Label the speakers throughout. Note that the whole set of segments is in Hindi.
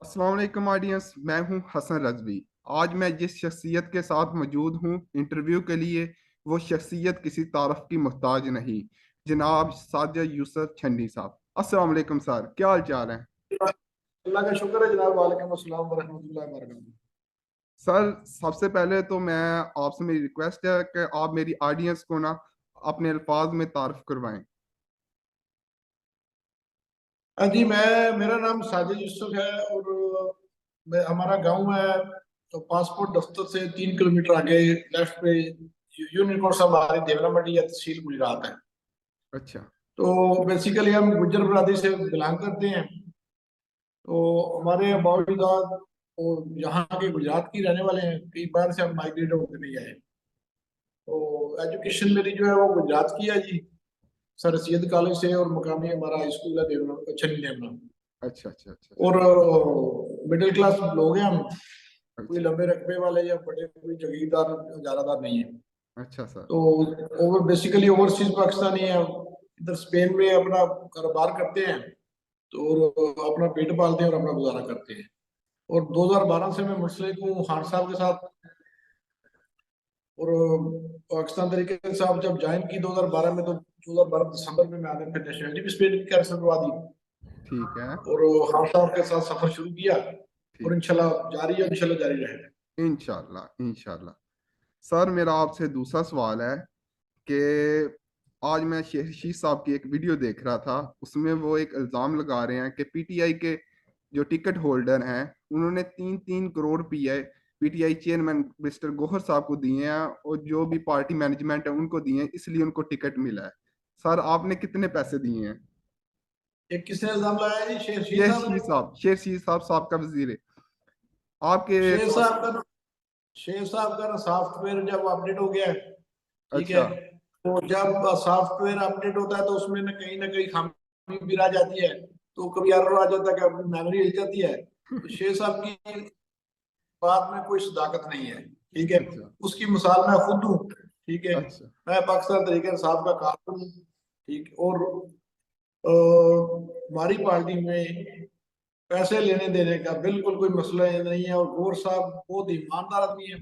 Speaker 1: अस्सलाम वालेकुम ऑडियंस। मैं हूं हसन रजवी। आज मैं जिस शख्सियत के साथ मौजूद हूं इंटरव्यू के लिए, वो शख्सियत किसी तारफ की मोहताज नहीं। जनाब साजिद यूसुफ छन्नी साहब, अस्सलाम वालेकुम सर, क्या हाल चाल है?
Speaker 2: अल्लाह का शुक्र है जनाब। वालेकुम अस्सलाम वरहमतुल्लाहि वबरकातुहू।
Speaker 1: सर सबसे पहले तो मैं आपसे मेरी रिक्वेस्ट है कि आप मेरी ऑडियंस को ना अपने अल्फाज में तारफ करवाएं।
Speaker 2: हाँ जी, मेरा नाम साजिद यूसुफ है और हमारा गांव है। तो पासपोर्ट दफ्तर से 3 किलोमीटर आगे लेफ्ट पे यूनिकॉर्न साहब हमारी देवना मंडी या तहसील गुजरात है।
Speaker 1: अच्छा।
Speaker 2: तो बेसिकली हम गुज्जर बरादरी से बिलोंग करते हैं। तो हमारे बावजूद वो यहाँ के गुजरात की रहने वाले हैं, कई बार से हम माइग्रेट होकर नहीं आए। तो एजुकेशन मेरी जो है वो गुजरात की है जी, सर सैयद कॉलेज से, और मुकामी हमारा हाई स्कूल है देवना छन्नी देवना।
Speaker 1: अच्छा अच्छा अच्छा
Speaker 2: और मिडिल क्लास लोग हैं हम, कोई
Speaker 1: अच्छा
Speaker 2: लंबे रकबे वाले या बड़े कोई जगीरदार जारादार नहीं है।
Speaker 1: अच्छा सर।
Speaker 2: तो ओवर बेसिकली ओवरसीज पाकिस्तानी है, इधर स्पेन में अपना कारोबार करते हैं। तो और अपना पेट पालते हैं और अपना गुजारा करते हैं। और 2012 से मैं मुंसलिक हूँ खान साहब के साथ। और पाकिस्तान तरीके साहब जब ज्वाइन की 2012 में, तो 2012 दिसंबर में मैंने फिर नेशनलिटी भी स्पेन की कैंसिल करवा दी
Speaker 1: ठीक है।
Speaker 2: और खान साहब के साथ सफर शुरू किया। और
Speaker 1: ठीक।
Speaker 2: इंशाल्लाह जारी है, इंशाल्लाह जारी रहेगा।
Speaker 1: इंशाल्लाह इंशाल्लाह। सर मेरा आपसे दूसरा सवाल है कि आज मैं शेरशी साहब की एक वीडियो देख रहा था, उसमें वो एक इल्ज़ाम लगा रहे हैं कि पीटीआई के जो टिकट होल्डर हैं उन्होंने 3-3 करोड़ रुपये पीटीआई चेयरमैन मिस्टर गोहर साहब को दिए हैं और जो भी पार्टी मैनेजमेंट है उनको दिए हैं, इसलिए उनको टिकट मिला है। सर आपने कितने पैसे दिए हैं?
Speaker 2: एक किसने इल्जाम लगाया जी? शेर शीर साहब
Speaker 1: शेरशी
Speaker 2: ने।
Speaker 1: साहब, शेरशी साहब, साहब का वजीर है आपके
Speaker 2: शेर
Speaker 1: पास।
Speaker 2: साहब का ना शेर साहब का ना सॉफ्टवेयर जब अपडेट हो गया है, ठीक
Speaker 1: अच्छा।
Speaker 2: है। तो जब सॉफ्टवेयर अपडेट होता है तो उसमें ना कहीं खामी भी आ जाती है। तो कभी एरर आ जाता है, कभी मेमोरी हिल जाती है। तो शेर साहब की बात में कोई सदाकत नहीं है, ठीक है।
Speaker 1: अच्छा
Speaker 2: उसकी मिसाल मैं खुद हूँ, ठीक है।
Speaker 1: अच्छा
Speaker 2: मैं पाकिस्तान तरीके इंसाफ का कारकुन हूँ, ठीक। और हमारी पार्टी में पैसे लेने देने का बिल्कुल कोई मसला ये नहीं है। और गौर साहब बहुत ईमानदार आदमी है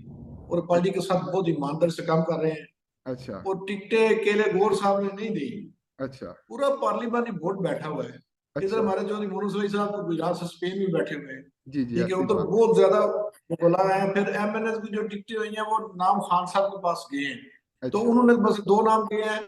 Speaker 2: और पार्टी के साथ बहुत ईमानदारी से काम कर रहे हैं।
Speaker 1: अच्छा
Speaker 2: और टिकटें अकेले गौर साहब ने नहीं दी,
Speaker 1: अच्छा
Speaker 2: पूरा पार्लिमानी बोर्ड बैठा हुआ है। इधर
Speaker 1: अच्छा।
Speaker 2: हमारे चौधरी मोनूस भाई साहब तो गुजरात से स्पेन में बैठे हुए हैं,
Speaker 1: जी जी,
Speaker 2: ठीक है।
Speaker 1: ऐसी
Speaker 2: उधर
Speaker 1: बात है।
Speaker 2: बहुत ज्यादा मुगला है। फिर एमएनएस की जो टिकटें हुई हैं वो नाम खान साहब के पास गए हैं। तो
Speaker 1: अच्छा
Speaker 2: उन्होंने बस दो नाम दिए हैं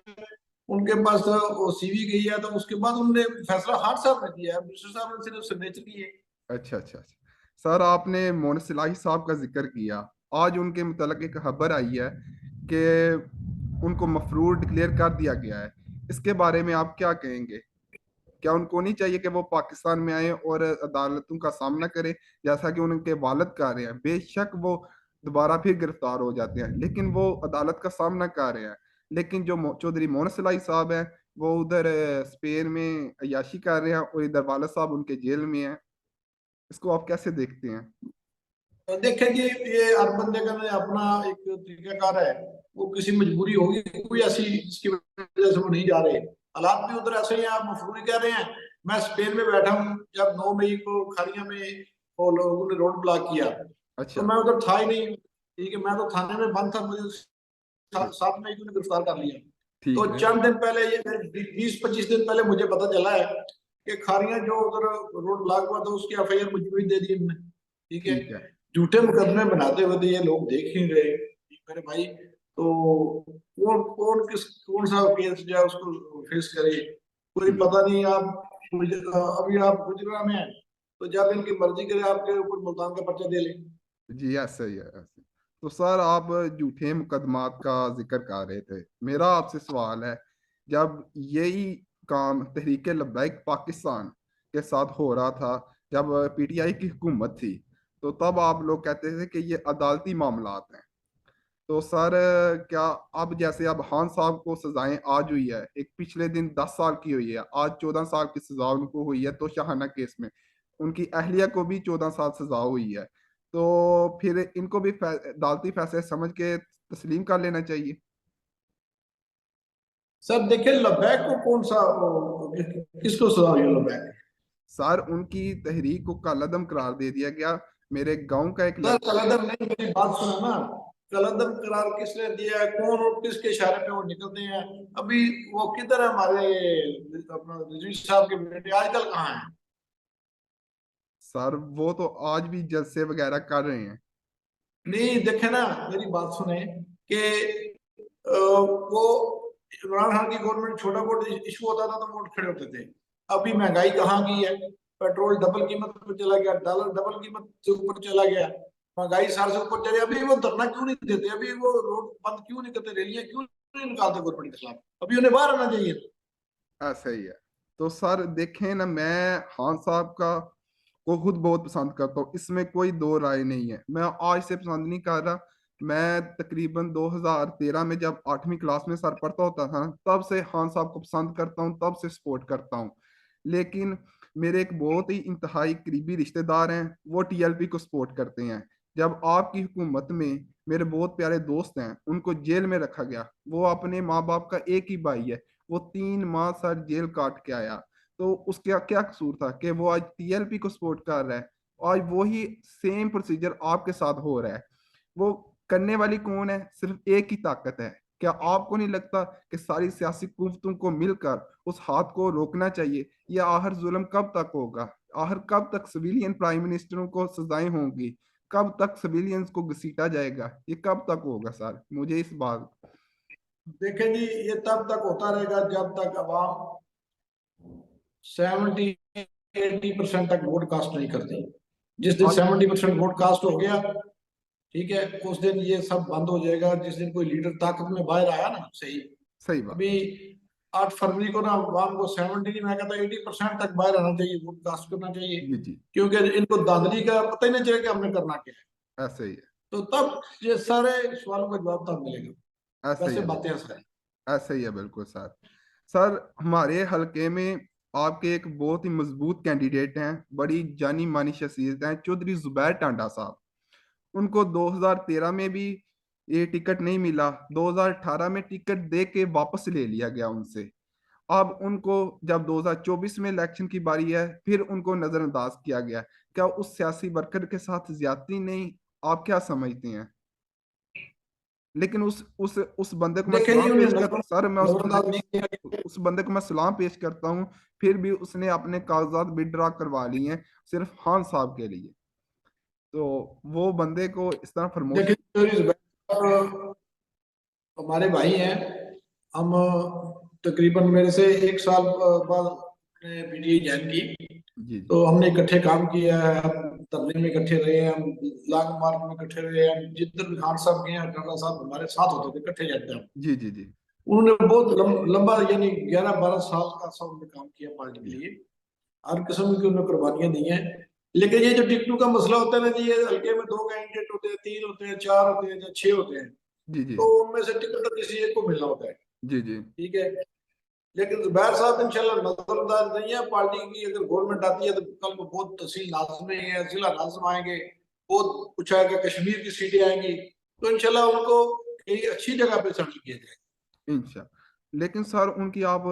Speaker 2: उनके पास, तो वो सीवी गई है। तो उसके बाद उन्होंने फैसला खान साहब ने दिया है, मिनिस्टर साहब ने सिर्फ सिग्नेचर की है।
Speaker 1: अच्छा अच्छा अच्छा। सर आपने मोहन सिलाही साहब का जिक्र किया। आज उनके मुतलक एक खबर आई है कि उनको मफरूर डिक्लेयर कर दिया गया है। इसके बारे में आप क्या कहेंगे? क्या उनको नहीं चाहिए कि वो पाकिस्तान में आए और अदालतों का सामना करें, जैसा कि उनके वालिद कर रहे हैं? बेशक वो दोबारा फिर गिरफ्तार हो जाते हैं लेकिन वो अदालत का सामना कर रहे हैं। लेकिन जो चौधरी मोहन सिलाई साहब हैं वो उधर स्पेन में अयाशी कर रहे हैं और इधर वालिद साहब उनके जेल में हैं। इसको आप कैसे देखते हैं?
Speaker 2: तो देखें जी, ये हर बंदे का ना अपना एक तरीकाकार है। वो किसी मजबूरी होगी कोई ऐसी जिसकी वजह से वो नहीं जा रहे। हालात भी उधर ऐसे ही हैं, आप मफरूरी कह रहे हैं। मैं स्पेन में बैठा हूँ, जब 9 मई को खारिया में वो लोगों ने रोड ब्लॉक किया, तो
Speaker 1: अच्छा।
Speaker 2: मैं उधर था ही नहीं, ठीक है। मैं तो थाने में बंद था, मुझे
Speaker 1: ठीक।
Speaker 2: 7 मई को गिरफ्तार कर लिया। तो
Speaker 1: ठीक है।
Speaker 2: चंद दिन पहले, ये 20-25 दिन पहले मुझे पता चला है कि खारिया जो उधर रोड ब्लॉक हुआ था उसकी एफआईआर मुझ पे भी दे दी उन्होंने, ठीक है।
Speaker 1: ठीक है।
Speaker 2: झूठे मुकदमे बनाते हुए तो ये लोग देख ही नहीं रहे मेरे भाई। तो कौन सा केस जो है उसको फेस करे, कोई
Speaker 1: ठीक।
Speaker 2: पता नहीं। आप अभी आप गुजरात में हैं, तो जब इनकी मर्जी करे आपके ऊपर मुल्तान का पर्चा दे लें।
Speaker 1: जी ऐसा ही है, ऐसे। तो सर आप झूठे मुकदमात का जिक्र कर रहे थे, मेरा आपसे सवाल है, जब यही काम तहरीक लब्बैक पाकिस्तान के साथ हो रहा था, जब पीटीआई की हुकूमत थी, तो तब आप लोग कहते थे कि ये अदालती मामलात हैं। तो सर क्या अब जैसे अब खान साहब को सजाएं आज हुई है, एक पिछले दिन 10 साल की हुई है, आज 14 साल की सजा उनको हुई है तो शाहाना केस में, उनकी अहलिया को भी 14 साल सजा हुई है। तो फिर इनको भी अदालती फैसले समझ के तस्लीम कर लेना चाहिए।
Speaker 2: सर देखिए, लबैक को कौन सा किसको सजा हुई है लबैक?
Speaker 1: सर उनकी तहरीक को कालादम करार दे दिया गया। मेरे गांव का एक
Speaker 2: सर
Speaker 1: लड़का है।
Speaker 2: कलंदर नहीं, मेरी बात सुनो ना। कलंदर करार किसने दिया है, कौन और किसके इशारे पे वो निकलते हैं? अभी वो किधर है हमारे अपना रिजवी साहब के बेटे, आजकल कहाँ है?
Speaker 1: सर वो तो आज भी जलसे वगैरह कर रहे हैं।
Speaker 2: नहीं देखे ना, मेरी बात सुने कि वो इमरान खान की गवर्नमेंट छोटा वोट इशू होता था तो वोट खड़े होते थे। अभी महंगाई कहाँ की है, पेट्रोल डबल कीमत पर चला गया, डॉलर डबल कीमत से ऊपर चला गया, महंगाई 60 से ऊपर चली। अभी वो धरना क्यों नहीं देते, अभी वो रोड बंद क्यों नहीं करते, रैलियां क्यों नहीं निकालते गवर्नमेंट के खिलाफ? अभी उन्हें बाहर आना चाहिए।
Speaker 1: ऐसा ही है। तो सर देखें ना, मैं खान साहब का को खुद बहुत पसंद करता हूँ, इसमें कोई दो राय नहीं है। मैं आज से पसंद नहीं कर रहा। मैं तकरीबन 2013 में जब 8वीं क्लास में सर पढ़ता होता था ना, तब से खान साहब को पसंद करता हूँ, तब से सपोर्ट करता हूँ। लेकिन मेरे एक बहुत ही इंतहाई करीबी रिश्तेदार हैं, वो टीएलपी को सपोर्ट करते हैं। जब आपकी हुकूमत में मेरे बहुत प्यारे दोस्त हैं, उनको जेल में रखा गया। वो अपने माँ बाप का एक ही भाई है। वो 3 माह सर जेल काट के आया। तो उसका क्या कसूर था कि वो आज टीएलपी को सपोर्ट कर रहा है? आज वही सेम प्रोसीजर आपके साथ हो रहा है। वो करने वाली कौन है? सिर्फ एक ही ताकत है। क्या आपको नहीं लगता कि सारी सियासी कुव्वतों को मिलकर उस हाथ को रोकना चाहिए? यह आखिर जुल्म कब तक होगा? आखिर कब तक सिविलियन प्राइम मिनिस्टरों को सजाएं होंगी? कब तक सिविलियंस को घसीटा जाएगा? ये कब तक होगा सर? मुझे इस बात।
Speaker 2: देखें जी, ये तब तक होता रहेगा जब तक अवाम 70-80% तक वोट कास्ट नहीं करती। जिस दिन
Speaker 1: हाँ,
Speaker 2: 70% वोट कास्ट हो गया, ठीक है, उस दिन ये सब बंद हो जाएगा। जिस दिन कोई लीडर ताकत में बाहर आया ना, सही।
Speaker 1: सही बात।
Speaker 2: अभी 8 फरवरी को ना अवाम को 70, मैं कहता 80% तक बाहर आना चाहिए, वोट कास्ट करना चाहिए।
Speaker 1: जी जी।
Speaker 2: क्योंकि इनको धांधली का पता ही नहीं चलेगा कि हमने करना क्या है।
Speaker 1: ऐसे ही है।
Speaker 2: तो तब ये सारे सवालों का जवाब तब मिलेगा।
Speaker 1: ऐसे ही
Speaker 2: वैसे
Speaker 1: है
Speaker 2: बातें
Speaker 1: बिल्कुल।
Speaker 2: हैं सारी।
Speaker 1: ऐसे ही है बिल्कुल सर। सर हमारे हलके में आपके एक बहुत ही मजबूत कैंडिडेट हैं, बड़ी जानी मानी शख्सियत हैं, चौधरी जुबैर टांडा साहब। उनको 2013 में भी ये टिकट नहीं मिला, 2018 में टिकट दे के वापस ले लिया गया उनसे। अब उनको जब 2024 में इलेक्शन की बारी है, फिर उनको नजरअंदाज किया गया। क्या उस सियासी वर्कर के साथ ज्यादती नहीं? आप क्या समझते हैं? लेकिन उस बंदे को मैं
Speaker 2: देखें जी,
Speaker 1: सलाम
Speaker 2: उन्हें
Speaker 1: पेश कर सर मैं
Speaker 2: नजरअंदाज नहीं किया।
Speaker 1: उस बंदे को मैं सलाम पेश करता हूँ। फिर भी उसने अपने कागजात विड्रॉ करवा लिए हैं, सिर्फ खान साहब के लिए। तो वो बंदे को इस तरह फरमोश।
Speaker 2: देखिए हमारे भाई हैं। हम तकरीबन मेरे से 1 साल बाद पीटीआई ज्वाइन की।
Speaker 1: जी जी।
Speaker 2: तो हमने इकट्ठे काम किया है, हम धरने में इकट्ठे रहे हैं, हम लॉन्ग मार्च में इकट्ठे रहे हैं, जिधर भी खान साहब गए हैं टाटा साहब हमारे साथ होते थे, इकट्ठे जाते हैं।
Speaker 1: जी जी जी।
Speaker 2: उन्होंने बहुत लंबा यानी 11-12 साल का सब उन्होंने काम किया पार्टी के लिए। हर किस्म की उन्होंने कुर्बानियां दी हैं। लेकिन ये जो टिकटों का मसला होता है ना जी, ये हल्के में 2 कैंडिडेट होते हैं, 3 होते हैं, 4 होते हैं या 6 होते हैं।
Speaker 1: जी जी।
Speaker 2: तो उनमें से टिकट तो किसी एक को मिलना होता है,
Speaker 1: जी जी।
Speaker 2: ठीक है। लेकिन जुबैर साहब इंशाल्लाह नजरअंदाज नहीं है। पार्टी की अगर गवर्नमेंट आती है तो कल को बहुत तहसील लाजम है, जिला लाजम आएंगे, बहुत कुछ आएगा, कश्मीर की सीटें आएंगी। तो इंशाल्लाह उनको कहीं अच्छी जगह पे सेटल किया जाए।
Speaker 1: इंशा। लेकिन सर उनकी आप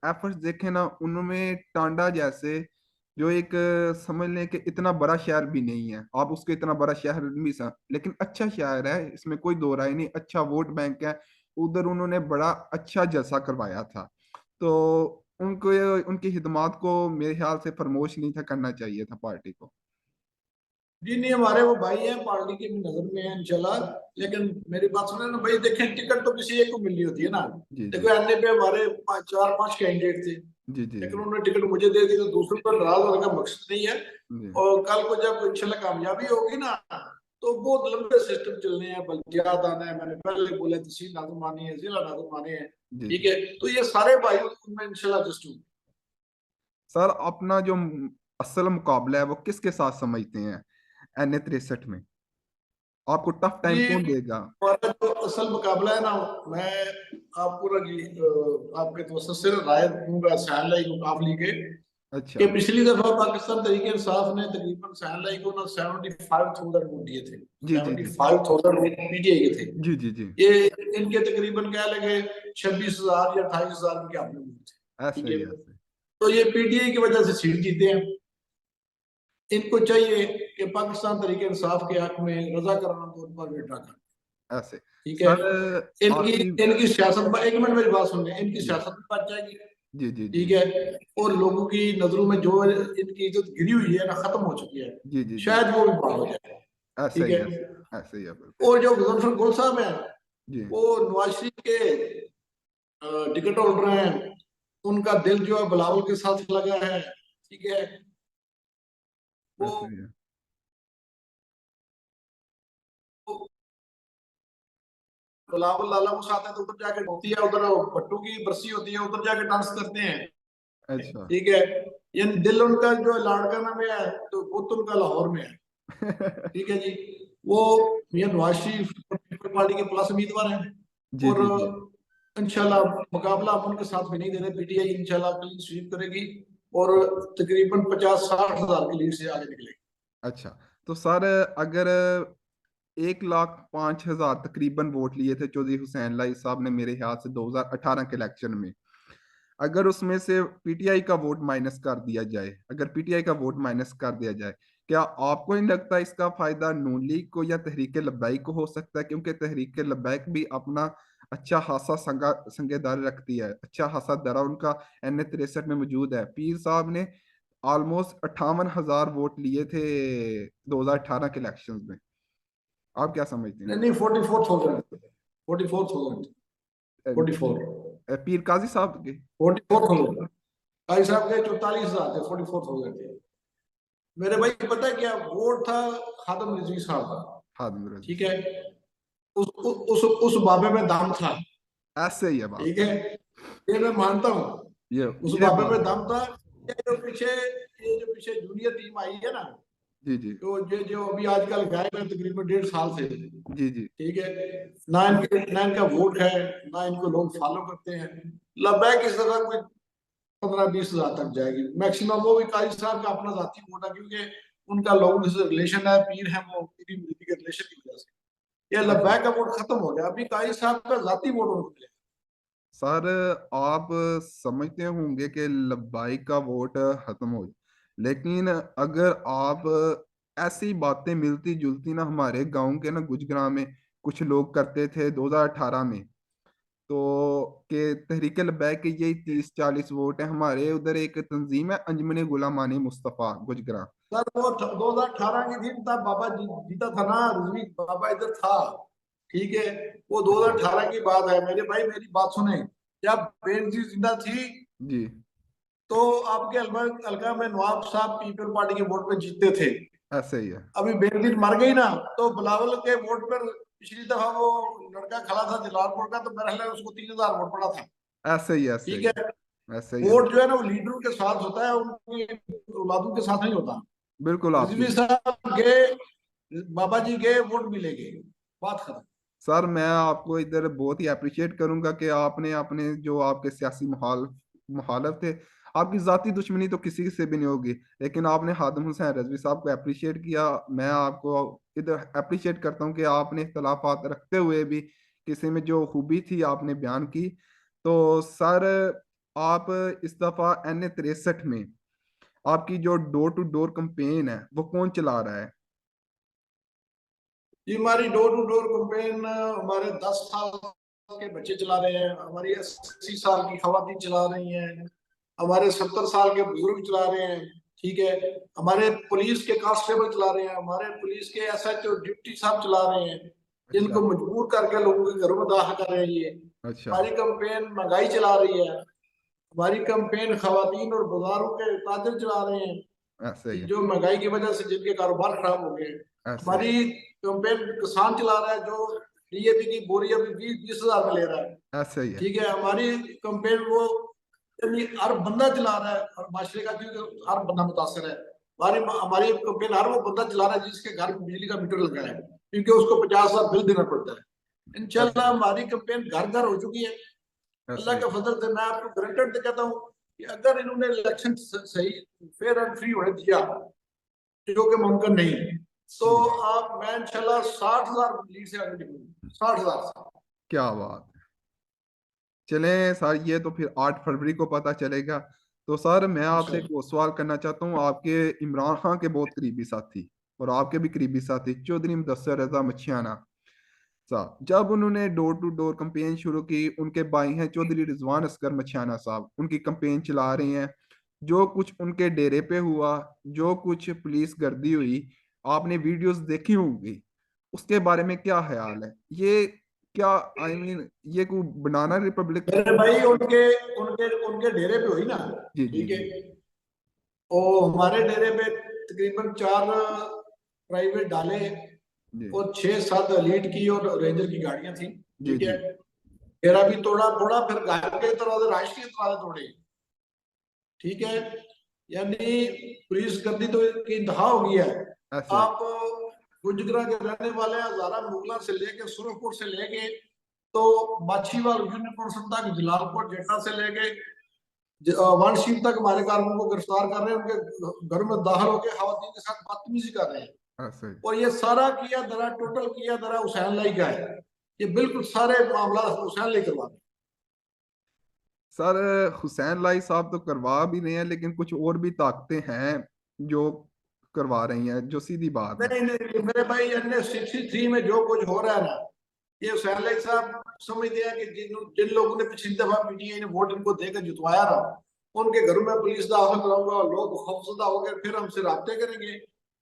Speaker 1: एफर्ट्स देखें ना, उनमें टांडा जैसे जो एक समझ लें कि इतना बड़ा शहर भी नहीं है, आप उसको इतना बड़ा शहर भी सर, लेकिन अच्छा शहर है, इसमें कोई दो राय नहीं, अच्छा वोट बैंक है। उधर उन्होंने बड़ा अच्छा जलसा करवाया था। तो उनको उनकी हिदमात को मेरे ख्याल से फरमोश नहीं था करना चाहिए था पार्टी को।
Speaker 2: जी नहीं, हमारे वो भाई हैं, पार्टी की भी नजर में है इंशाल्लाह। लेकिन मेरी बात सुने ना भाई, देखें टिकट तो किसी एक को मिलनी होती है ना।
Speaker 1: जी जी।
Speaker 2: देखो एनए पे हमारे 4-5 कैंडिडेट थे,
Speaker 1: जी जी।
Speaker 2: लेकिन उन्होंने टिकट मुझे दे दी, तो दूसरों पर नाराज होने का मकसद नहीं है।
Speaker 1: जी
Speaker 2: और कल को जब इंशाल्लाह कामयाबी होगी ना, तो बहुत लंबे सिस्टम चलने हैं, बल्दियात आना है, मैंने पहले बोला, तहसील लाजम आनी है, जिला लाजम आने हैं,
Speaker 1: जी
Speaker 2: ठीक
Speaker 1: जी।
Speaker 2: है। तो ये सारे भाई उनमें इंशाल्लाह जस्ट हूँ।
Speaker 1: सर अपना जो असल मुकाबला है वो किसके साथ समझते हैं एन 63 में? आपको टफ टाइम
Speaker 2: जी
Speaker 1: कौन देगा?
Speaker 2: हमारा जो असल मुकाबला है ना, मैं आपको ना जी आपके तो से राय दूंगा सैनलाई को काफली के,
Speaker 1: अच्छा।
Speaker 2: कि पिछली दफा पाकिस्तान तरीके इंसाफ ने तकरीबन सैनलाई को ना 75,000 वोट दिए थे।
Speaker 1: जी जी जी।
Speaker 2: 75,000 वोट पीटीआई के थे।
Speaker 1: जी जी जी।
Speaker 2: ये इनके तकरीबन क्या लगे 26,000 या 28,000 के अपने वोट थे,
Speaker 1: ऐसे
Speaker 2: ठीक
Speaker 1: ही
Speaker 2: है।
Speaker 1: ऐसे।
Speaker 2: तो ये पीटीआई की वजह से सीट जीते हैं। इनको चाहिए कि पाकिस्तान तरीके इंसाफ के हक में रजा कराना तौर पर विड्रा कर।
Speaker 1: ऐसे
Speaker 2: ठीक है।
Speaker 1: सर
Speaker 2: इनकी
Speaker 1: आपकी।
Speaker 2: इनकी सियासत, एक मिनट मेरी बात सुन लें, इनकी
Speaker 1: जी
Speaker 2: सियासत में बच जाएगी।
Speaker 1: जी जी जी
Speaker 2: ठीक है। और लोगों की नजरों में जो इनकी इज्जत गिरी हुई है ना, खत्म हो चुकी है,
Speaker 1: जी जी जी।
Speaker 2: शायद वो भी बहाल हो जाए।
Speaker 1: ऐसा
Speaker 2: ठीक
Speaker 1: ही
Speaker 2: है।
Speaker 1: है सर, ऐसा ही है बिल्कुल।
Speaker 2: और जो मुजफ्फर गुल साहब हैं,
Speaker 1: जी
Speaker 2: वो नवाज शरीफ के टिकट होल्डर हैं, उनका दिल जो है बिलावल के साथ लगा है। ठीक है। वो
Speaker 1: ऐसा ही है।
Speaker 2: बिलावल लाला को साथ है तो उधर जाके होती है, उधर भट्टू की बरसी होती है, उधर जाके डांस करते हैं।
Speaker 1: अच्छा।
Speaker 2: ठीक है। यानी दिल उनका जो लाड़काना में है, तो वो तो उनका लाहौर में है। ठीक है जी। वो मियां नवाज शरीफ पीपल पार्टी के प्लस उम्मीदवार हैं।
Speaker 1: जी
Speaker 2: और
Speaker 1: जी जी।
Speaker 2: इंशाल्लाह मुकाबला हम उनके साथ भी नहीं दे रहे, पीटीआई इंशाल्लाह क्लीन स्वीप करेगी और तकरीबन 50-60 हजार की लीड से आगे निकलेगी।
Speaker 1: अच्छा, तो सर अगर 1,05,000 तकरीबन वोट लिए थे चौधरी हुसैन लाई साहब ने मेरे ख्याल से 2018 के इलेक्शन में, अगर उसमें से पीटीआई का वोट माइनस कर दिया जाए, अगर पीटीआई का वोट माइनस कर दिया जाए, क्या आपको नहीं लगता इसका फायदा नून लीग को या तहरीक लब्बैक को हो सकता है? क्योंकि तहरीक लब्बैक भी अपना अच्छा खासा संगेदार रखती है, अच्छा खासा दरा उनका एन 63 में मौजूद है। पीर साहब ने ऑलमोस्ट 58,000 वोट लिए थे 2018 के इलेक्शंस में। आप क्या समझते
Speaker 2: नहीं
Speaker 1: हैं?
Speaker 2: नहीं, 44,000, 44,000,
Speaker 1: अ,
Speaker 2: 44,
Speaker 1: पीर काजी साहब के।
Speaker 2: 44,000। भाई साहब के 44,000 थे, 44,000 थे। मेरे भाई पता है क्या वोट था? खादम रिजवी साहब का।
Speaker 1: हाँ रजी
Speaker 2: ठीक
Speaker 1: साहब।
Speaker 2: है। उस बाबे में दाम था।
Speaker 1: ऐसे ही है बात
Speaker 2: ठीक
Speaker 1: सर।
Speaker 2: है। ये मैं मानता हूँ।
Speaker 1: ये
Speaker 2: उस
Speaker 1: ये
Speaker 2: बाबे
Speaker 1: बात
Speaker 2: में
Speaker 1: है।
Speaker 2: दाम था। ये जो पीछे जूनियर टीम आई है ना,
Speaker 1: जी जी
Speaker 2: तो जो जो अभी आजकल गायब है तकरीबन 1.5 साल से।
Speaker 1: जी जी।
Speaker 2: ठीक है। ना इनका वोट है, ना इनको लोग फॉलो करते हैं। लब्बैक इस तरह कोई 15-20 हजार तक जाएगी मैक्सिमम। वो भी काजी साहब का अपना जाती वोट है, क्योंकि उनका लोगों से रिलेशन है, पीर है वो, पीरी मुरीदी के रिलेशन की वजह से ये
Speaker 1: अच्छा
Speaker 2: लब्बैक का वोट खत्म हो गया। अभी काजी साहब का जाती वोट उनको मिलेगा।
Speaker 1: सर, आप समझते होंगे कि लब्बाई का वोट खत्म हो, लेकिन अगर आप ऐसी बातें मिलती जुलती ना हमारे गांव के ना गुजरात में कुछ लोग करते थे 2018 में, तो कि तहरीक लब्बैक के यही 30-40 वोट है। हमारे उधर एक तंजीम है अंजमन गुलामानी मुस्तफ़ा गुजरा।
Speaker 2: सर वो 2018 की थी, तब बाबा जीता था ना, रिजवी बाबा इधर था। ठीक है। वो
Speaker 1: अच्छा।
Speaker 2: 2018 की बात है मेरे भाई, मेरी बात सुने। जब बेनजीर जिंदा थी,
Speaker 1: जी।
Speaker 2: तो आपके हल्का में नवाब साहब पीपल पार्टी के वोट पे जीतते थे।
Speaker 1: ऐसे ही है।
Speaker 2: अभी बेनजीर मर गई ना, तो बिलावल के वोट पर पिछली दफा वो लड़का खड़ा था जलालपुर का, तो मेरा ख्याल है उसको 3,000 वोट पड़ा था।
Speaker 1: ऐसे ही ऐसे
Speaker 2: ठीक
Speaker 1: ही
Speaker 2: है।
Speaker 1: है। ऐसे ही है।
Speaker 2: वोट जो है ना, वो लीडरों के साथ होता है, उनकी औलादों के साथ नहीं होता।
Speaker 1: बिल्कुल आपकी।
Speaker 2: रिजवी साहब गए, बाबा जी गए, वोट मिलेंगे, बात खत्म।
Speaker 1: सर मैं आपको इधर बहुत ही अप्रिशिएट करूंगा कि आपने अपने जो आपके सियासी मुखालफ थे, आपकी जाती दुश्मनी तो किसी से भी नहीं होगी, लेकिन आपने खादम हुसैन रजवी साहब को अप्रिशिएट किया। मैं आपको इधर अप्रिशिएट करता हूं कि आपने इख्तलाफात रखते हुए भी किसी में जो खूबी थी आपने बयान की। तो सर, आप इस दफा N 63 में आपकी जो डोर टू डोर कैंपेन है वो कौन चला रहा है?
Speaker 2: जी, हमारी डोर टू डोर कैंपेन हमारे 10 साल के बच्चे चला रहे हैं, हमारी 80 साल की खवातीन चला रही हैं, हमारे 70 साल के बुजुर्ग चला रहे हैं। ठीक है। हमारे पुलिस के कांस्टेबल चला रहे हैं, हमारे पुलिस के एसएचओ डिप्टी साहब चला रहे हैं,
Speaker 1: अच्छा
Speaker 2: जिनको मजबूर करके लोगों के घरों में दाखिल कर रहे हैं ये।
Speaker 1: अच्छा।
Speaker 2: हमारी कैंपेन महंगाई चला रही है। हमारी कैंपेन खवातीन और बाजारों के ताजर चला रहे हैं,
Speaker 1: ऐसे ही
Speaker 2: कि
Speaker 1: है।
Speaker 2: जो महंगाई की वजह से जिनके कारोबार खराब हो गए।
Speaker 1: ऐसे ही
Speaker 2: हमारी कैंपेन किसान चला रहा है, जो डीएपी की बोरी अभी 20-20 हजार में ले रहा है।
Speaker 1: ऐसे ही है।
Speaker 2: ठीक है। हमारी कैंपेन वो यानी हर बंदा चला रहा है, और माशरे का, क्योंकि हर बंदा मुतासर है। हमारी हमारी कैंपेन हर वो बंदा चला रहा है जिसके घर में बिजली का मीटर लगा है, क्योंकि उसको 50 हजार बिल देना पड़ता है।
Speaker 1: ऐसे
Speaker 2: इंशाल्लाह
Speaker 1: ही
Speaker 2: हमारी कैंपेन घर घर हो चुकी है।
Speaker 1: ऐसे
Speaker 2: अल्लाह
Speaker 1: ही
Speaker 2: का फजल से मैं आपको गारंटेड कहता हूँ कि अगर इन्होंने इलेक्शन सही फेयर एंड फ्री होने दिया, जो कि मुमकिन नहीं है, तो
Speaker 1: जी।
Speaker 2: आप मैं इंशाल्लाह 60 हजार लीड से आगे निकलूंगा, 60 हजार से।
Speaker 1: क्या बात है। चलें सर, ये तो फिर 8 फरवरी को पता चलेगा। तो सर मैं आपसे
Speaker 2: अच्छा।
Speaker 1: एक और सवाल करना चाहता हूँ। आपके इमरान खान के बहुत करीबी साथी और आपके भी करीबी साथी चौधरी मुदस्सिर रजा मछियाना साहब, जब उन्होंने डोर टू डोर कैंपेन शुरू की, उनके भाई हैं चौधरी रिजवान असगर मछियाना साहब, उनकी कैंपेन चला रहे हैं। जो कुछ उनके डेरे पे हुआ, जो कुछ पुलिस गर्दी हुई, आपने वीडियोस देखी होंगी, उसके बारे में क्या ख्याल है? ये क्या, आई मीन, ये कोई बनाना रिपब्लिक?
Speaker 2: मेरे भाई उनके उनके उनके डेरे पे हुई ना।
Speaker 1: जी जी
Speaker 2: ठीक है।
Speaker 1: जी
Speaker 2: और हमारे डेरे पे तकरीबन 4 प्राइवेट डाले
Speaker 1: जी
Speaker 2: और 6-7 एलीट की और रेंजर की गाड़ियां थी।
Speaker 1: जी
Speaker 2: ठीक
Speaker 1: जी
Speaker 2: है। डेरा भी तोड़ा फोड़ा, फिर घर के दरवाजे, राष्ट्रीय दरवाजे तोड़े। ठीक है। यानी पुलिस गर्दी तो की इंतहा हो गई है।
Speaker 1: ऐसे ही।
Speaker 2: आप गुजरा के रहने वाले हजारा मुगला से लेके सुरखपुर से लेके तो माछीवाल यूनिफॉर्म तक, जलालपुर जेठा से लेके वानशीप तक हमारे कारकुन को गिरफ्तार कर रहे हैं, उनके घर में दाखिल होकर खवातीन के साथ बदतमीजी कर रहे हैं।
Speaker 1: ऐसे ही।
Speaker 2: और ये सारा किया धरा, टोटल किया धरा हुसैन लाई का है। ये बिल्कुल सारे मामला हुसैन लाई करवा रहे
Speaker 1: सर हुसैन लाई साहब तो करवा भी रहे हैं, लेकिन कुछ और भी ताकतें हैं जो करवा रही हैं, जो सीधी बात
Speaker 2: हैं।
Speaker 1: है।
Speaker 2: नहीं नहीं मेरे भाई, NS 63 में जो कुछ हो रहा है ना, ये हुसैन लाई साहब समझते हैं कि जिन जिन लोगों ने पिछली दफा PTI ने वोट इनको देकर जितवाया ना, उनके घरों में पुलिस दाखिल कराऊंगा, लोग खौफजदा हो गए, फिर हमसे राब्ते करेंगे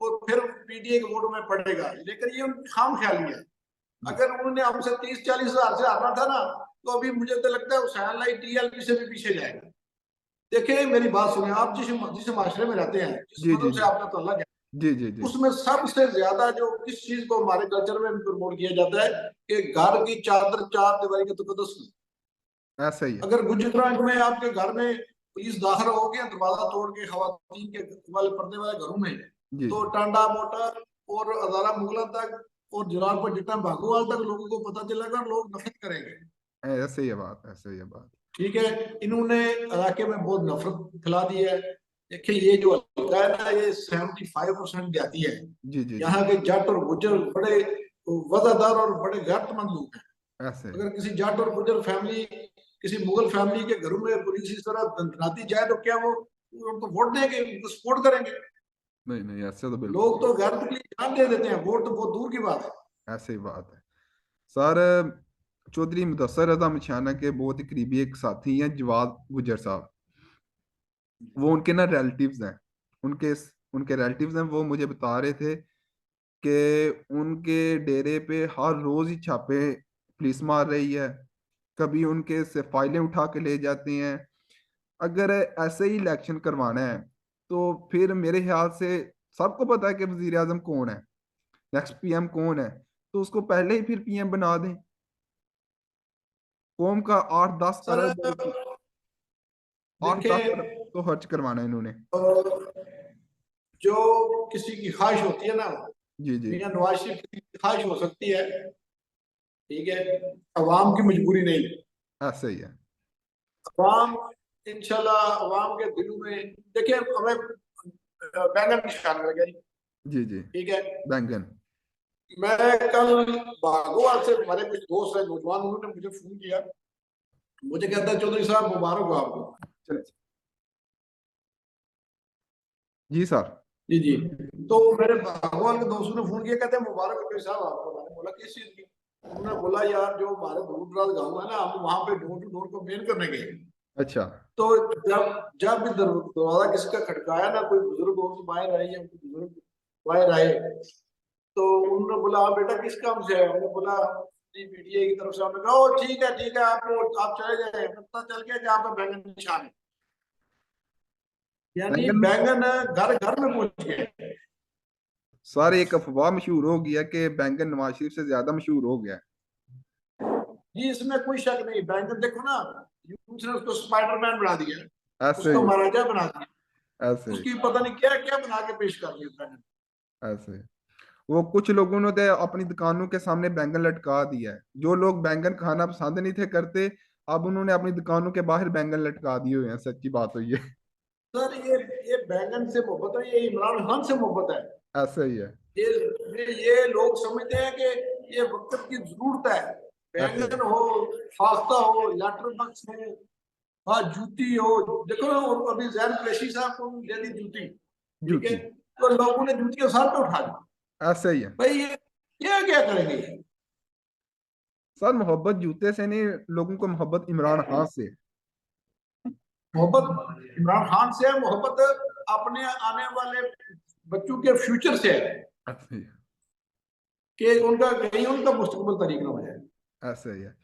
Speaker 2: और फिर PTI के वोट में पड़ेगा। लेकिन ये उनकी खाम ख्याली है।
Speaker 1: जी
Speaker 2: अगर उन्होंने हमसे 30-40 हजार से हारना था ना, तो अभी मुझे तो लगता है हुसैन लाई TLP से भी पीछे जाएगा। देखिए मेरी बात सुनिए, आप जिस जिस माशरे में रहते हैं, जिस
Speaker 1: जी जी
Speaker 2: मजहब से
Speaker 1: जी
Speaker 2: आपका ताल्लुक है,
Speaker 1: जी जी जी।
Speaker 2: उसमें सबसे ज्यादा जो किस चीज को हमारे कल्चर में प्रमोट किया जाता है कि घर की चादर चार दीवारी के तकद्दुस में।
Speaker 1: ऐसा ही है।
Speaker 2: अगर गुजरात में आपके घर में पुलिस दाखिल हो गया दरवाजा तोड़ के खवातीन के वाले पर्दे वाले घरों में,
Speaker 1: जी
Speaker 2: तो
Speaker 1: जी।
Speaker 2: टांडा मोटा और अदारा मुगला तक और जलालपुर जितना भागोवाल तक लोगों को पता चलेगा, लोग नफरत करेंगे।
Speaker 1: ऐसे ही है बात, ऐसे ही है बात।
Speaker 2: ठीक है। इन्होंने इलाके में बहुत नफरत फैला दी है। देखिए ये जो हल्का है ना, ये 75% जाती है।
Speaker 1: जी जी जी।
Speaker 2: यहाँ के जट और गुजर बड़े वफादार और बड़े गैरतमंद लोग हैं।
Speaker 1: ऐसे ही।
Speaker 2: अगर किसी जट और गुजर फैमिली, किसी मुगल फैमिली के घरों में पुलिस इस तरह दंदनाती जाए तो क्या वो उनको वोट देंगे, उनको सपोर्ट करेंगे?
Speaker 1: नहीं नहीं, ऐसे तो बिल्कुल
Speaker 2: लोग तो गैरत के लिए जान दे देते हैं, वोट तो बहुत दूर की बात है।
Speaker 1: ऐसे ही बात है। सर चौधरी मुदस्सिर रजा मछाना के बहुत ही करीबी एक साथी हैं जवाद गुजर साहब। वो उनके ना रिलेटिव्स हैं। उनके उनके रिलेटिव्स हैं, वो मुझे बता रहे थे कि उनके डेरे पे हर रोज ही छापे पुलिस मार रही है। कभी उनके से फाइलें उठा के ले जाते हैं। अगर ऐसे ही इलेक्शन करवाना है तो फिर मेरे ख्याल से सबको पता है कि वजीर आजम कौन है, नेक्स्ट PM कौन है, तो उसको पहले ही फिर PM बना दें। कौम का 8-10 अरब,
Speaker 2: सर
Speaker 1: आठ दस
Speaker 2: देखें,
Speaker 1: अरब तो खर्च करवाना है इन्होंने।
Speaker 2: जो किसी की ख्वाहिश होती है ना,
Speaker 1: जी जी।
Speaker 2: मियां नवाज शरीफ की ख्वाहिश हो सकती है। ठीक है। अवाम की मजबूरी नहीं।
Speaker 1: ऐसे ही है।
Speaker 2: अवाम, इंशाल्लाह अवाम के दिलों में, देखिए हमें बैंगन निशान लग गई।
Speaker 1: जी जी।
Speaker 2: ठीक है।
Speaker 1: बैंगन।
Speaker 2: मैं कल भागोवाल से, हमारे कुछ दोस्त है नौजवान, उन्होंने मुझे फोन किया। मुझे कहता है चौधरी साहब मुबारक हो आपको।
Speaker 1: चल- जी सर।
Speaker 2: जी जी। तो मेरे भागोवाल के दोस्तों ने फोन किया, कहते हैं मुबारक हो चौधरी साहब आपको। मैंने बोला किस चीज की? उन्होंने बोला यार जो हमारे दूर दराज गाँव है ना, हम वहां पे डोर टू डोर कंपेन करने गए।
Speaker 1: अच्छा।
Speaker 2: तो जब जब भी दरवाजा किसी का खटकाया ना, कोई बुजुर्ग हो तो बाहर आए या कोई बुजुर्ग बाहर आए, तो उन्होंने बोला "हाँ बेटा किस काम से है?" हमने बोला जी PTI की तरफ से। हमने कहा ओ ठीक है आप चले जाए, पता चल गया कि आप पे बैंगन निशान है। यानी
Speaker 1: बैंगन।
Speaker 2: बैंगन घर घर में पहुंच गए।
Speaker 1: सर एक अफवाह मशहूर हो गया कि बैंगन नवाज शरीफ से ज्यादा मशहूर हो गया
Speaker 2: जी इसमें कोई शक नहीं। बैंगन देखो ना, यूथ ने उसको स्पाइडरमैन बना दिया,
Speaker 1: है। ऐसे
Speaker 2: उसको
Speaker 1: ही।
Speaker 2: महाराजा बना दिया,
Speaker 1: ऐसे ही।
Speaker 2: उसकी पता नहीं क्या क्या बना के पेश कर दिया बैंगन।
Speaker 1: ऐसे ही। वो कुछ लोगों ने तो अपनी दुकानों के सामने बैंगन लटका दिया है। जो लोग बैंगन खाना पसंद नहीं थे करते, अब उन्होंने अपनी दुकानों के बाहर बैंगन लटका दिए हुए हैं। सच्ची बात हुई है।
Speaker 2: सर ये बैंगन से मोहब्बत है, ये इमरान खान से मोहब्बत है।
Speaker 1: ऐसे ही है।
Speaker 2: ये लोग समझते हैं कि ये वक्त की जरूरत है।
Speaker 1: ऐसे ही।
Speaker 2: बैंगन हो, फाख्ता हो, लेटर बक्स हो, हाँ जूती हो, देखो ना, और अभी जैन प्रेसी साहब को दे दी जूती, ठीक है,
Speaker 1: जूती।
Speaker 2: तो लोगों ने जूती के सर पे उठा दी।
Speaker 1: ऐसे ही है
Speaker 2: भाई ये क्या करेंगे ये?
Speaker 1: सर, मोहब्बत जूते से नहीं, लोगों को मोहब्बत इमरान खान से है।
Speaker 2: मोहब्बत इमरान खान से है, मोहब्बत अपने आने वाले बच्चों के फ्यूचर से है,
Speaker 1: ऐसे ही है।
Speaker 2: कि उनका कहीं उनका मुस्तकबिल तरीक ना हो जाए।
Speaker 1: ऐसे ही है।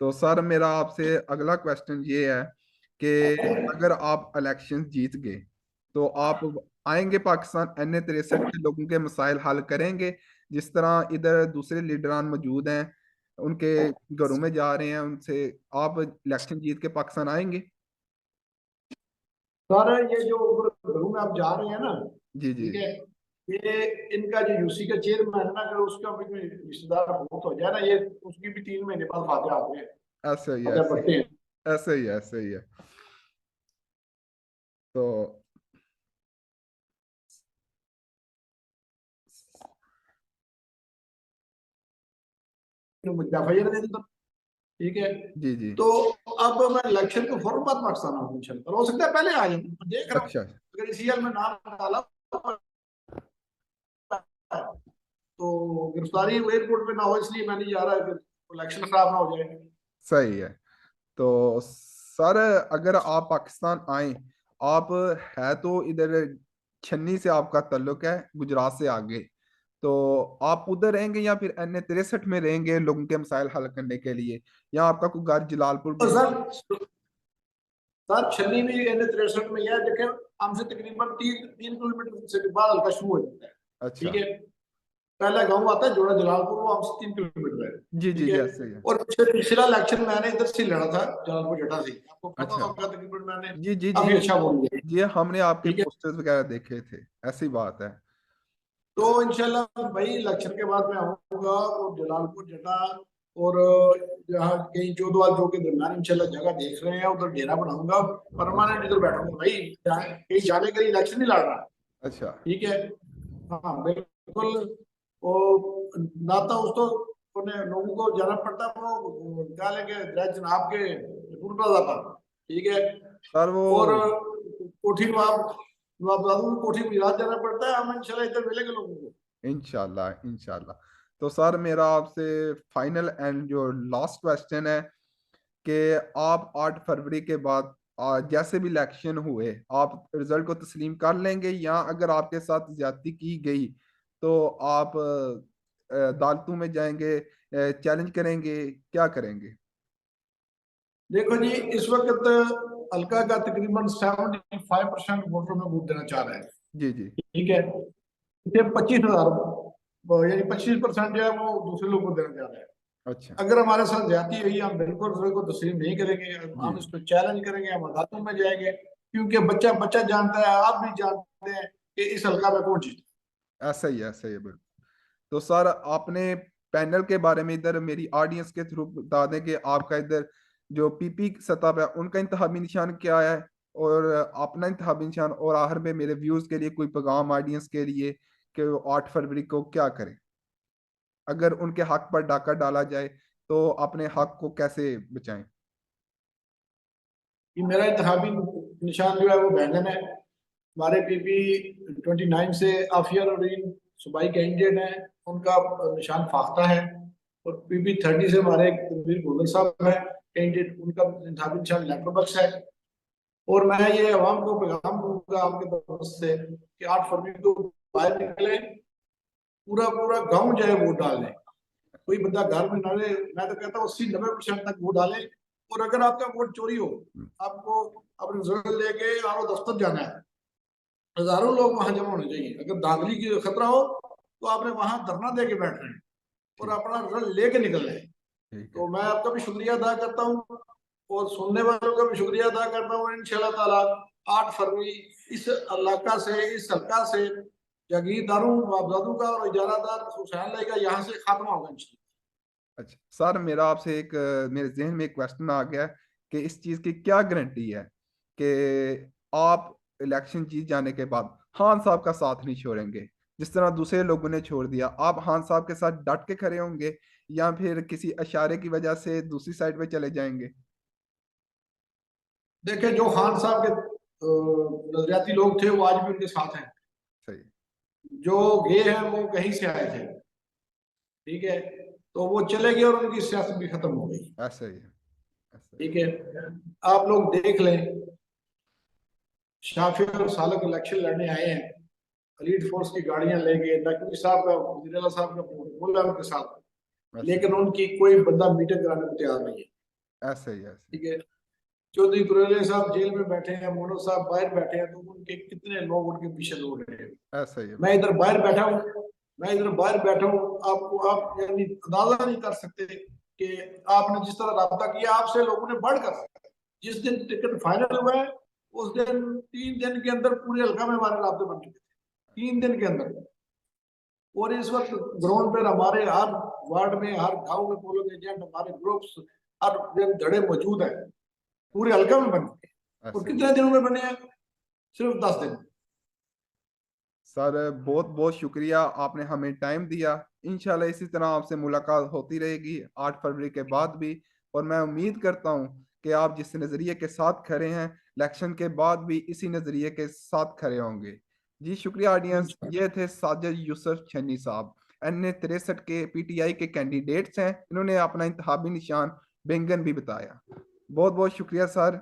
Speaker 1: तो सर मेरा आपसे अगला क्वेश्चन ये है कि अगर आप इलेक्शन जीत गए तो आप आएंगे पाकिस्तान, NA 63 के लोगों के मसाइल हल करेंगे, जिस तरह इधर दूसरे लीडरान मौजूद हैं, उनके घरों में जा रहे हैं उनसे, आप इलेक्शन जीत के पाकिस्तान आएंगे?
Speaker 2: सर ये जो घरों में आप जा रहे हैं ना,
Speaker 1: जी जी।
Speaker 2: ठीक है, ये इनका जो यूसी का चेयरमैन है ना, अगर उसका भी कोई रिश्तेदार बहुत हो जाए ना, ये उसकी भी 3 महीने बाद फाते आते हैं,
Speaker 1: ऐसे ही है,
Speaker 2: फाते
Speaker 1: ऐसे ही
Speaker 2: पड़ते हैं।
Speaker 1: है, ऐसे ही है, ऐसे ही है। तो
Speaker 2: एफआईआर दे दी तो, ठीक है।
Speaker 1: जी जी।
Speaker 2: तो अब मैं इलेक्शन को फौरन बाद पाकिस्तान आऊंगा इंशाल्लाह, हो सकता है पहले आ जाऊं, मैं देख रहा हूँ,
Speaker 1: अच्छा।
Speaker 2: अगर इसी हाल में नाम डाला तो गिरफ्तारी एयरपोर्ट पे ना हो, इसलिए मैं नहीं जा रहा कि इलेक्शन खराब ना हो जाए।
Speaker 1: सही है। तो सर अगर आप पाकिस्तान आए, आप, है तो इधर छन्नी से आपका ताल्लुक है, गुजरात से आगे, तो आप उधर रहेंगे या फिर NA 63 में रहेंगे लोगों के मसाइल हल करने के लिए, या आपका कोई घर जलालपुर
Speaker 2: और
Speaker 1: में?
Speaker 2: सर, सर छन्नी भी NA 63 में यह देखें, हमसे तकरीबन 3 किलोमीटर से बाद हल्का शुरू हो जाता है,
Speaker 1: अच्छा।
Speaker 2: ठीक है। पहला गांव आता है जोड़ा जलालपुर, वो हमसे 3 किलोमीटर है,
Speaker 1: जी जी
Speaker 2: ठीक
Speaker 1: जी,
Speaker 2: है।
Speaker 1: ऐसे ही है।
Speaker 2: और पिछला इलेक्शन मैंने इधर से लड़ा था, जलालपुर जटा से, आपको पता
Speaker 1: अच्छा।
Speaker 2: होगा तकरीबन, मैंने
Speaker 1: जी जी जी।
Speaker 2: काफी अच्छा वोट दिया,
Speaker 1: ये हमने आपके
Speaker 2: ठीक है।
Speaker 1: पोस्टर्स वगैरह देखे थे, ऐसी बात है।
Speaker 2: तो इंशाल्लाह भाई इलेक्शन के बाद मैं आऊंगा, और जलालपुर जटा और जहाँ कहीं चौदवाल जो के दरम्यान इंशाल्लाह जगह देख रहे हैं, उधर डेरा बनाऊंगा, परमानेंट इधर बैठूंगा भाई, कहीं जाने के लिए इलेक्शन नहीं लड़ रहा,
Speaker 1: अच्छा।
Speaker 2: ठीक है। हाँ बिल्कुल। वो नाता उसको उन्हें लोगों को जाना पड़ता, वो क्या लेके जज जनाब के गुरुद्वारा पर, ठीक है।
Speaker 1: सर वो,
Speaker 2: और कोठी नवाब नवाबजादों की कोठी गुजरात जाना पड़ता है, हम इंशाल्लाह इधर मिलेंगे लोगों को।
Speaker 1: इंशाल्लाह इंशाल्लाह। तो सर मेरा आपसे फाइनल एंड जो लास्ट क्वेश्चन है कि आप 8 फरवरी के बाद जैसे भी इलेक्शन हुए, आप रिजल्ट को तस्लीम कर लेंगे, या अगर आपके साथ ज्यादती की गई तो आप अदालतों में जाएंगे, चैलेंज करेंगे, क्या करेंगे?
Speaker 2: देखो जी, इस वक्त हल्का का तकरीबन 75% वोटर में वोट देना चाह रहे हैं,
Speaker 1: जी जी।
Speaker 2: ठीक है। इसे 25,000 यानी 25% जो है वो दूसरे लोग को देना चाह रहे हैं।
Speaker 1: अच्छा।
Speaker 2: अगर हमारे साथ ज्यादती हुई, हम बिल्कुल रिजल्ट को तस्लीम नहीं करेंगे,
Speaker 1: जी।
Speaker 2: हम इसको चैलेंज करेंगे, हम अदालतों में जाएंगे, क्योंकि बच्चा बच्चा जानता है, आप भी जानते हैं कि इस हल्का में कौन जीता।
Speaker 1: ऐसा ही है, ऐसा ही है, बिल्कुल। तो सर आपने पैनल के बारे में इधर मेरी ऑडियंस के थ्रू बता दें कि आपका इधर जो PP सतह पे है, उनका इंतखाबी निशान क्या है, और अपना इंतखाबी निशान, और आखिर में मेरे व्यूज के लिए कोई पैगाम ऑडियंस के लिए कि वो 8 फरवरी को क्या करें, अगर उनके हक पर डाका डाला जाए तो अपने हक को कैसे बचाएं?
Speaker 2: कि मेरा इंतखाबी निशान जो है वो बैंगन है। हमारे PP 29 से आफिया नूरीन सूबाई कैंडिडेट हैं, उनका निशान फाख्ता है। और PP 30 से हमारे तनवीर भुल्लर साहब है कैंडिडेट, उनका इंतखाबी निशान लेटर बॉक्स है। और मैं ये अवाम को पैगाम दूंगा आपके तरफ से कि 8 फरवरी को बाहर निकले, पूरा पूरा गांव जाए वोट डालने, कोई बंदा घर में ना रहे। मैं तो कहता हूँ 80-90% तक वोट डाले। और अगर आपका वोट चोरी हो, आपको अपने रिजल्ट लेके आर दफ्तर जाना है, हजारों लोग वहां जमा होने चाहिए। अगर धांधली की खतरा हो तो आपने वहां धरना दे के बैठना है और
Speaker 1: ठीक।
Speaker 2: अपना रिजल्ट लेके निकलना है।
Speaker 1: ठीक है।
Speaker 2: तो मैं आपका भी शुक्रिया अदा करता हूँ, और सुनने वालों का भी शुक्रिया अदा करता हूँ। इंशाल्लाह ताला 8 फरवरी इस इलाका से, इस हल्का से, जागीरदारों, मुआवजादों का और इजारादार हुसैन लाई का यहाँ से खात्मा होगा इंशाल्लाह।
Speaker 1: अच्छा सर, मेरा आपसे एक मेरे जहन में एक क्वेश्चन आ गया कि इस चीज की क्या गारंटी है कि आप इलेक्शन जीत जाने के बाद खान साहब का साथ नहीं छोड़ेंगे, जिस तरह दूसरे लोगों ने छोड़ दिया, आप खान साहब के साथ डट के खड़े होंगे, या फिर किसी इशारे की वजह से दूसरी साइड पे चले जाएंगे?
Speaker 2: देखे जो खान साहब के नजरियाती लोग थे वो आज भी उनके साथ हैं।
Speaker 1: सही।
Speaker 2: जो गए हैं वो कहीं से आए थे, ठीक है, तो वो चले गए और उनकी सियासत भी खत्म हो गई।
Speaker 1: ऐसा ही है, ऐसा ही
Speaker 2: ठीक है, आप लोग देख लें, शाफी और सालक इलेक्शन लड़ने आए हैं, एलीट फोर्स की गाड़ियां लेके, नकवी साहब का, वजीर साहब का बोला उनके साथ,
Speaker 1: है, ऐसा
Speaker 2: लेकिन उनकी कोई बंदा मीटिंग कराने को तैयार नहीं है।
Speaker 1: ही, ऐसा ही, ऐसा ही।
Speaker 2: ठीक है, चौधरी पुरोले साहब जेल में बैठे हैं, मोनो साहब बाहर बैठे हैं, तो उनके कितने लोग उनके पीछे दौड़ रहे हैं।
Speaker 1: ऐसा ही है
Speaker 2: मैं
Speaker 1: भाई।
Speaker 2: इधर बाहर बैठा हूँ, मैं इधर बाहर बैठा हूँ, आपको आप यानी अंदाजा नहीं कर सकते कि आपने जिस तरह रब्ता किया आपसे लोगों ने बढ़कर, जिस दिन टिकट फाइनल हुआ है उस दिन 3 दिन के अंदर पूरे हल्का में हमारे रब्ते बन चुके थे, 3 दिन के अंदर। और इस वक्त ग्राउंड पर हमारे हर वार्ड में, हर गांव में पोलिंग एजेंट, हमारे ग्रुप्स, हर धड़े मौजूद है, पूरे हल्का में बन चुके हैं। और
Speaker 1: ऐसा ही।
Speaker 2: कितने दिनों में बने हैं? सिर्फ 10 दिन।
Speaker 1: सर बहुत बहुत शुक्रिया, आपने हमें टाइम दिया। इंशाल्लाह इसी तरह आपसे मुलाकात होती रहेगी 8 फरवरी के बाद भी। और मैं उम्मीद करता हूं कि आप जिस नज़रिए के साथ खड़े हैं, इलेक्शन के बाद भी इसी नज़रिए के साथ खड़े होंगे। जी शुक्रिया ऑडियंस। ये थे साजिद यूसुफ छन्नी साहब, NA 63 के PTI के कैंडिडेट्स हैं। इन्होंने अपना इंतखाबी निशान बैंगन भी बताया। बहुत बहुत शुक्रिया सर।